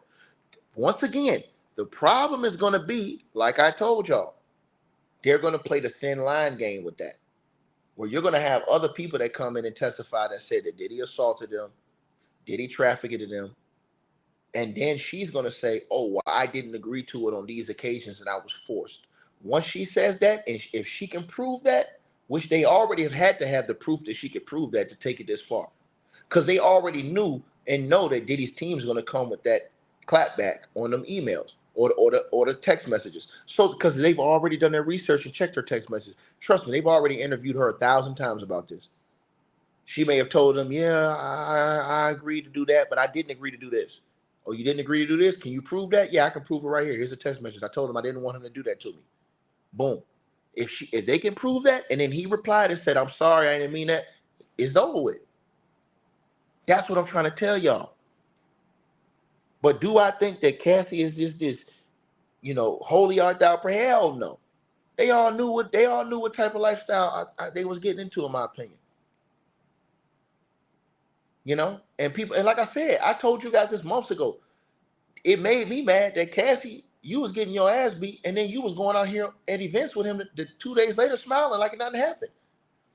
Once again, the problem is going to be, like I told y'all, they're going to play the thin line game with that. Where you're going to have other people that come in and testify that said that Diddy assaulted them, Diddy trafficked them, and then she's going to say, oh, well, I didn't agree to it on these occasions and I was forced. Once she says that, and if she can prove that, which they already have had to have the proof that she could prove that to take it this far. Because they already knew and know that Diddy's team is going to come with that clapback on them emails or the text messages. So because they've already done their research and checked her text messages. Trust me, they've already interviewed her 1,000 times about this. She may have told them, yeah, I agreed to do that, but I didn't agree to do this. Oh, you didn't agree to do this? Can you prove that? Yeah, I can prove it right here. Here's a text message. I told him I didn't want him to do that to me. Boom. If they can prove that, and then he replied and said, I'm sorry, I didn't mean that, it's over with. That's what I'm trying to tell y'all. But do I think that Cassie is just this, holy art thou? Hell no. They all knew what type of lifestyle they was getting into, in my opinion. You know, and people, and like I said, I told you guys this months ago. It made me mad that Cassie, you was getting your ass beat, and then you was going out here at events with him the 2 days later, smiling like nothing happened.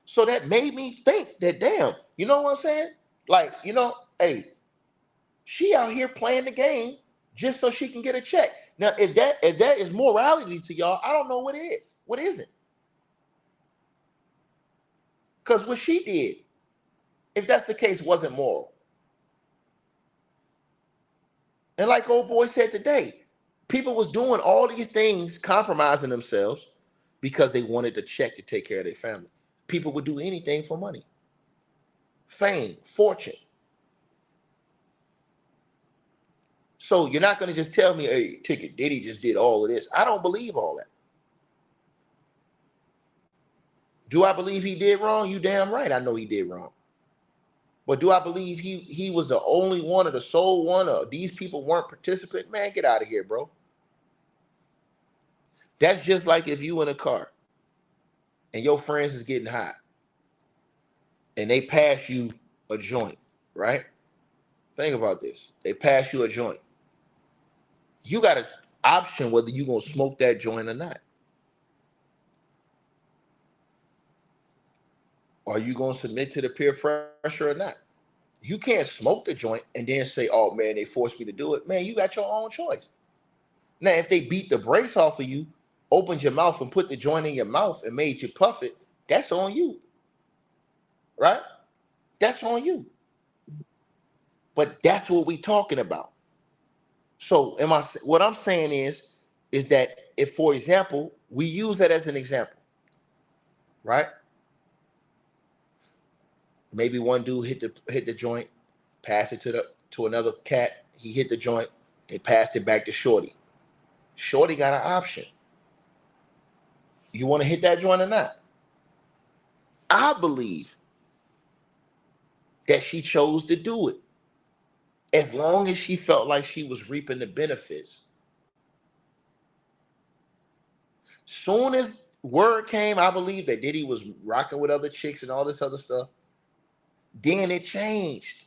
So that made me think that, damn, you know what I'm saying? Like, you know, hey, she out here playing the game just so she can get a check. Now, if that is morality to y'all, I don't know what it is. What is it? Because what she did, if that's the case, wasn't moral. And like old boy said today, people was doing all these things, compromising themselves because they wanted the check to take care of their family. People would do anything for money, fame, fortune. So you're not going to just tell me, hey, Ticket, Diddy just did all of this. I don't believe all that. Do I believe he did wrong? You damn right I know he did wrong. But do I believe he was the only one or the sole one, or these people weren't participant? Man, get out of here, bro. That's just like if you in a car and your friends is getting high and they pass you a joint, right? Think about this. They pass you a joint. You got an option whether you going to smoke that joint or not. Are you going to submit to the peer pressure or not? You can't smoke the joint and then say, oh, man, they forced me to do it. Man, you got your own choice. Now, if they beat the brakes off of you, opened your mouth and put the joint in your mouth and made you puff it, that's on you. Right? That's on you. But that's what we talking about. So what I'm saying is that if, for example, we use that as an example, right? Maybe one dude hit the joint, passed it to another cat. He hit the joint. They passed it back to Shorty. Shorty got an option. You want to hit that joint or not? I believe that she chose to do it as long as she felt like she was reaping the benefits. Soon as word came, I believe that Diddy was rocking with other chicks and all this other stuff. Then it changed.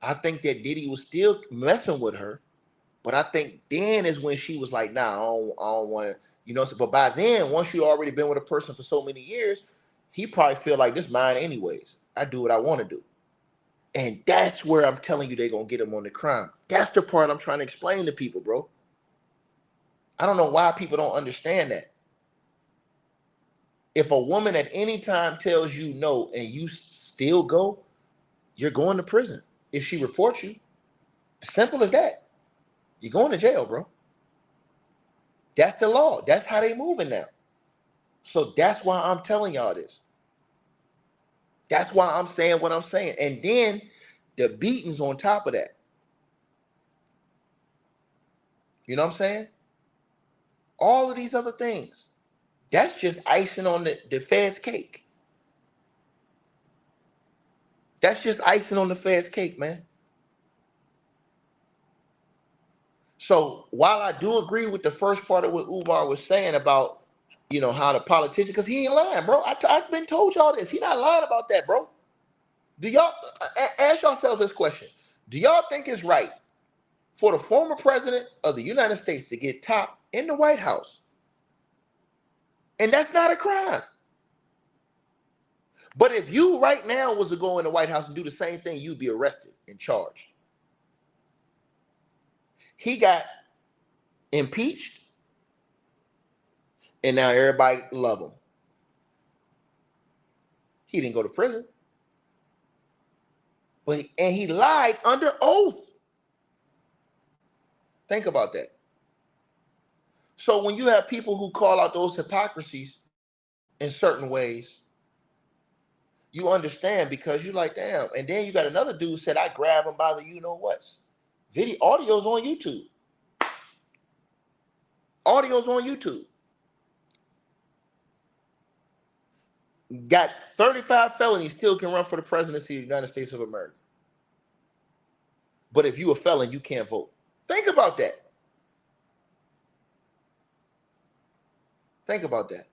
I think that Diddy was still messing with her, but I think then is when she was like, nah, I don't want to, you know. But by then, once you already been with a person for so many years, he probably feel like this mine anyways. I do what I want to do. And that's where I'm telling you they're going to get him on the crime. That's the part I'm trying to explain to people, bro. I don't know why people don't understand that. If a woman at any time tells you no and you still go, you're going to prison. If she reports you, simple as that. You're going to jail, bro. That's the law. That's how they moving now. So that's why I'm telling y'all this. That's why I'm saying what I'm saying. And then the beatings on top of that. You know what I'm saying? All of these other things. That's just icing on the Fed's cake. That's just icing on the Fed's cake, man. So while I do agree with the first part of what Umar was saying about, you know, how the politician, because he ain't lying, bro. I've been told y'all this. He not lying about that, bro. Do y'all ask yourselves this question? Do y'all think it's right for the former president of the United States to get top in the White House? And that's not a crime. But if you right now was to go in the White House and do the same thing, you'd be arrested and charged. He got impeached, and now everybody love him. He didn't go to prison, and he lied under oath. Think about that. So when you have people who call out those hypocrisies in certain ways, you understand, because you're like, damn. And then you got another dude said, I grab him by the you-know-whats. Audio's on YouTube. Audio's on YouTube. Got 35 felonies, still can run for the presidency of the United States of America. But if you a felon, you can't vote. Think about that. Think about that.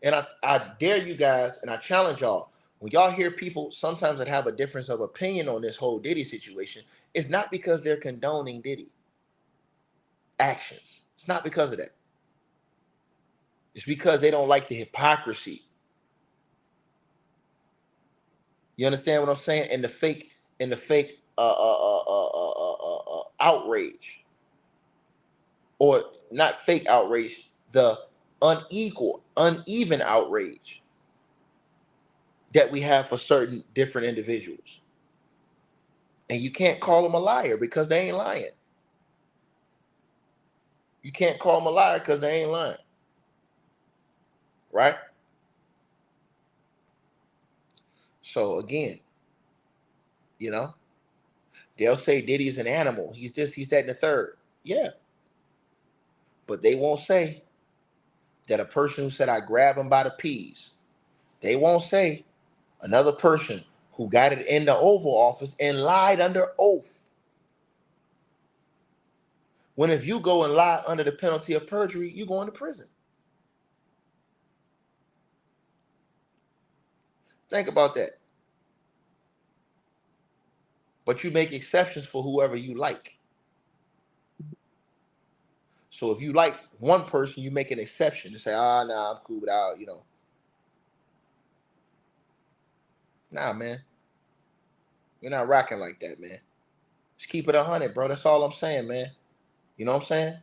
And I dare you guys, and I challenge y'all, when y'all hear people sometimes that have a difference of opinion on this whole Diddy situation, it's not because they're condoning Diddy actions. It's not because of that. It's because they don't like the hypocrisy. You understand what I'm saying? And the fake outrage, or not fake outrage, the uneven outrage that we have for certain different individuals. And you can't call them a liar because they ain't lying. You can't call them a liar because they ain't lying. Right? So again, you know, they'll say Diddy's an animal. He's this, he's that, and the third. Yeah. But they won't say that a person who said I grab him by the peas. They won't say another person who got it in the Oval Office and lied under oath. When if you go and lie under the penalty of perjury, you go into prison. Think about that. But you make exceptions for whoever you like. So if you like one person, you make an exception to say, nah, I'm cool without, Nah, man. You're not rocking like that, man. Just keep it 100, bro. That's all I'm saying, man. You know what I'm saying?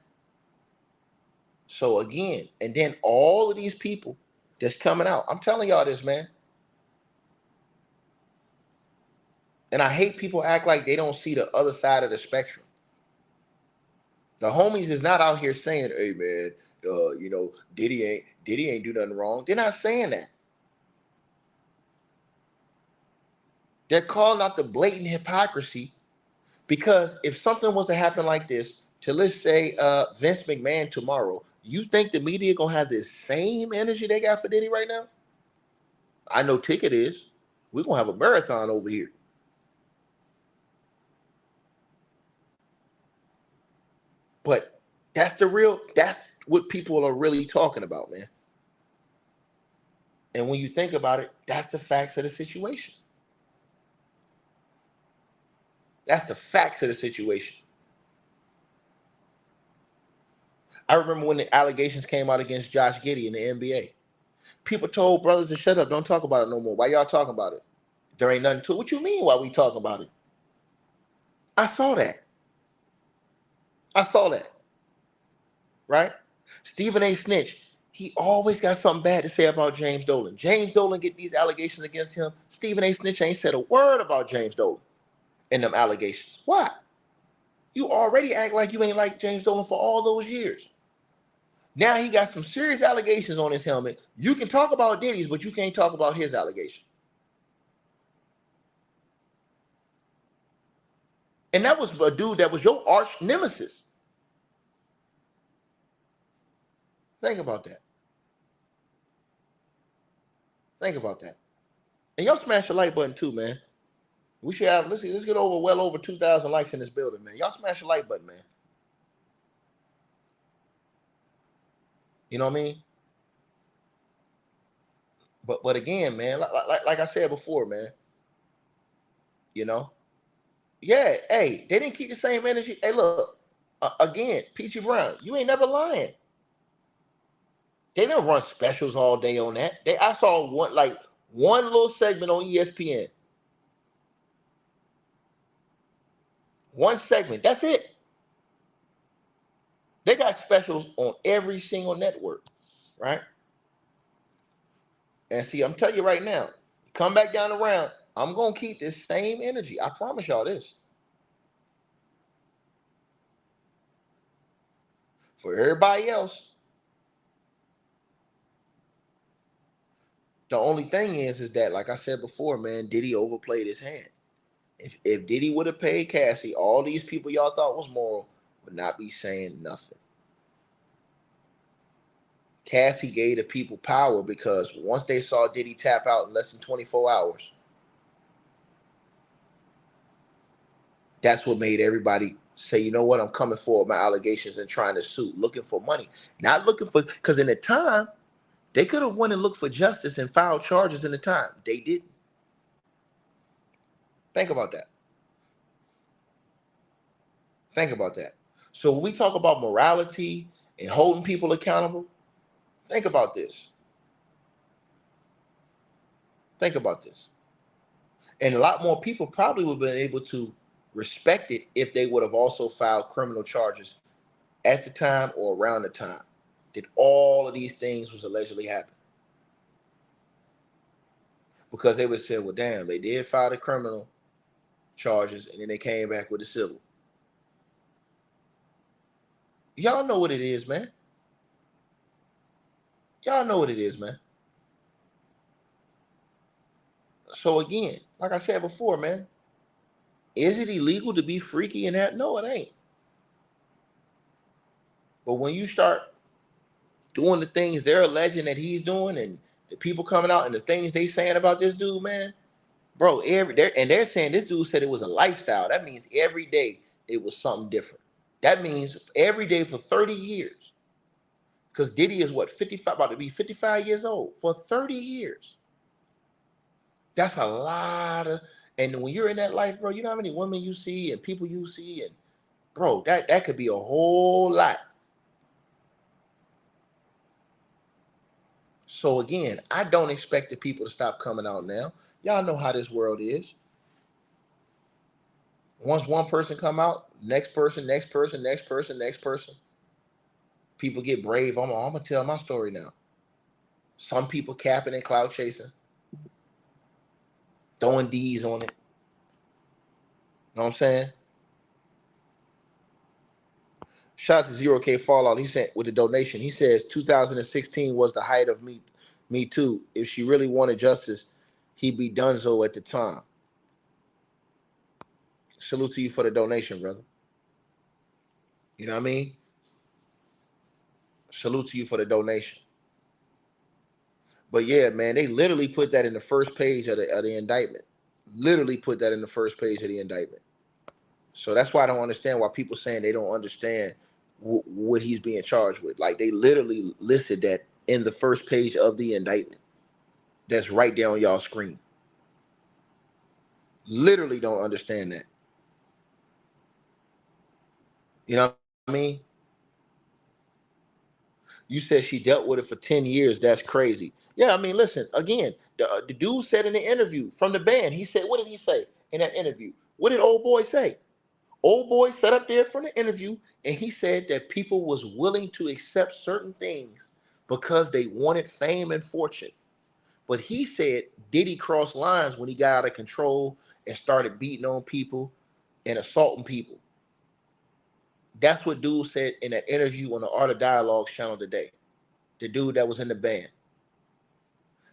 So again, and then all of these people that's coming out, I'm telling y'all this, man. And I hate people act like they don't see the other side of the spectrum. The homies is not out here saying, hey, man, Diddy ain't do nothing wrong. They're not saying that. They're calling out the blatant hypocrisy, because if something was to happen like this to, let's say, Vince McMahon tomorrow, you think the media gonna have the same energy they got for Diddy right now? I know Ticket is. We're gonna have a marathon over here. But that's what people are really talking about, man. And when you think about it, that's the facts of the situation. That's the facts of the situation. I remember when the allegations came out against Josh Giddey in the NBA. People told brothers to shut up, don't talk about it no more. Why y'all talking about it? There ain't nothing to it. What you mean why we talking about it? I saw that. Right? Stephen A. Snitch, he always got something bad to say about James Dolan. James Dolan get these allegations against him. Stephen A. Snitch ain't said a word about James Dolan in them allegations. Why? You already act like you ain't like James Dolan for all those years. Now he got some serious allegations on his helmet. You can talk about Diddy's, but you can't talk about his allegation. And that was a dude that was your arch nemesis. Think about that. Think about that. And y'all smash the like button too, man. We should have, let's get well over 2,000 likes in this building, man. Y'all smash the like button, man. You know what I mean? But again, man, like I said before, man, yeah, hey, they didn't keep the same energy. Hey, look, again, Peachy Brown, you ain't never lying. They don't run specials all day on that. I saw one little segment on ESPN. One segment, that's it. They got specials on every single network, right? And see, I'm telling you right now, come back down around, I'm going to keep this same energy. I promise y'all this. For everybody else, the only thing is that, like I said before, man, Diddy overplayed his hand. If Diddy would have paid Cassie, all these people y'all thought was moral would not be saying nothing. Cassie gave the people power because once they saw Diddy tap out in less than 24 hours, that's what made everybody say, you know what, I'm coming forward with my allegations and trying to sue, looking for money, not looking for, because in the time, they could have went and looked for justice and filed charges in the time. They didn't. Think about that. Think about that. So when we talk about morality and holding people accountable, think about this. Think about this. And a lot more people probably would have been able to respect it if they would have also filed criminal charges at the time or around the time that all of these things was allegedly happening. Because they would say, well, damn, they did file the criminal charges and then they came back with the civil. Y'all know what it is, man. Y'all know what it is, man. So again, like I said before, man, is it illegal to be freaky in that? No, it ain't. But when you start doing the things they're alleging that he's doing, and the people coming out and the things they saying about this dude, man, bro, they're saying this dude said it was a lifestyle. That means every day it was something different. That means every day for 30 years. Because Diddy is what, 55, about to be 55 years old. For 30 years. That's a lot of, and when you're in that life, bro, you know how many women you see and people you see, and bro, that could be a whole lot. So again, I don't expect the people to stop coming out now. Y'all know how this world is. Once one person come out, next person, next person, next person, next person. People get brave. I'm gonna tell my story now. Some people capping and cloud chasing, throwing D's on it. You know what I'm saying? Shout out to 0K Fallout. He sent with a donation. He says 2016 was the height of Me Too. If she really wanted justice, he'd be donezo at the time. Salute to you for the donation, brother. You know what I mean? Salute to you for the donation. But yeah, man, they literally put that in the first page of the indictment. Literally put that in the first page of the indictment. So that's why I don't understand why people saying they don't understand what he's being charged with. Like, they literally listed that in the first page of the indictment. That's right there on y'all screen. Literally don't understand that. You know what I mean? You said she dealt with it for 10 years. That's crazy. Yeah, I mean, listen, again, the dude said in the interview from the band, he said, what did he say in that interview? What did old boy say? Old boy sat up there for the interview, and he said that people was willing to accept certain things because they wanted fame and fortune. But he said Diddy crossed lines when he got out of control and started beating on people and assaulting people. That's what dude said in that interview on the Art of Dialogues channel today. The dude that was in the band.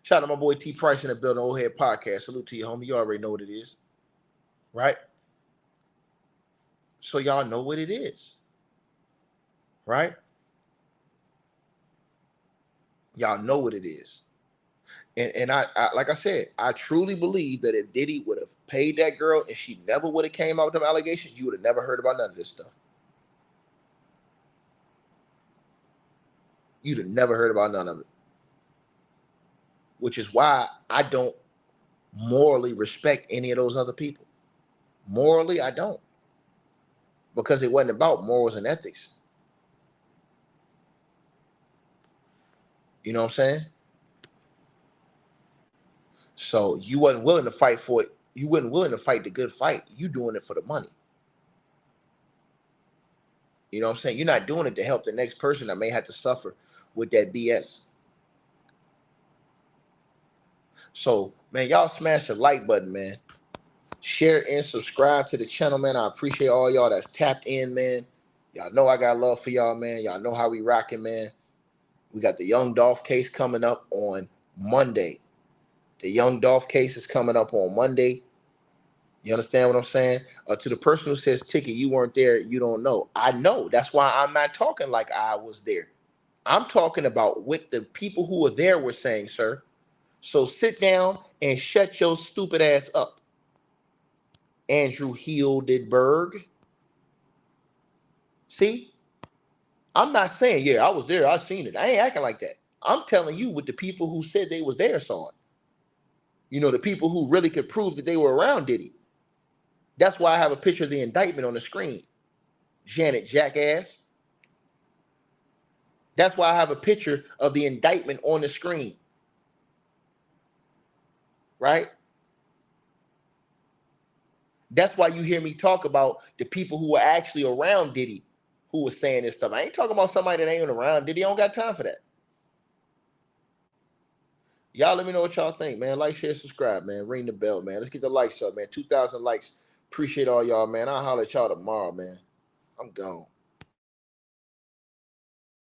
Shout out to my boy T Price in the building, Old Head Podcast. Salute to you, homie. You already know what it is. Right? So y'all know what it is. Right? Y'all know what it is. And I like I said, I truly believe that if Diddy would have paid that girl and she never would have came out with them allegations, you would have never heard about none of this stuff. You'd have never heard about none of it. Which is why I don't morally respect any of those other people. Morally, I don't. Because it wasn't about morals and ethics. You know what I'm saying? So you wasn't willing to fight for it. You wasn't willing to fight the good fight. You doing it for the money. You know what I'm saying? You're not doing it to help the next person that may have to suffer with that BS. So, man, y'all smash the like button, man. Share and subscribe to the channel, man. I appreciate all y'all that's tapped in, man. Y'all know I got love for y'all, man. Y'all know how we rocking, man. We got the Young Dolph case coming up on Monday. The Young Dolph case is coming up on Monday. You understand what I'm saying? To the person who says, Ticket, you weren't there, you don't know. I know. That's why I'm not talking like I was there. I'm talking about what the people who were there were saying, sir. So sit down and shut your stupid ass up. Andrew Hildebberg. See, I'm not saying, yeah, I was there, I seen it. I ain't acting like that. I'm telling you what the people who said they was there saw it. You know, the people who really could prove that they were around Diddy. That's why I have a picture of the indictment on the screen. Janet jackass. That's why I have a picture of the indictment on the screen. Right? That's why you hear me talk about the people who were actually around Diddy who was saying this stuff. I ain't talking about somebody that ain't around Diddy. I don't got time for that. Y'all let me know what y'all think, man. Like, share, subscribe, man. Ring the bell, man. Let's get the likes up, man. 2,000 likes. Appreciate all y'all, man. I'll holler at y'all tomorrow, man. I'm gone.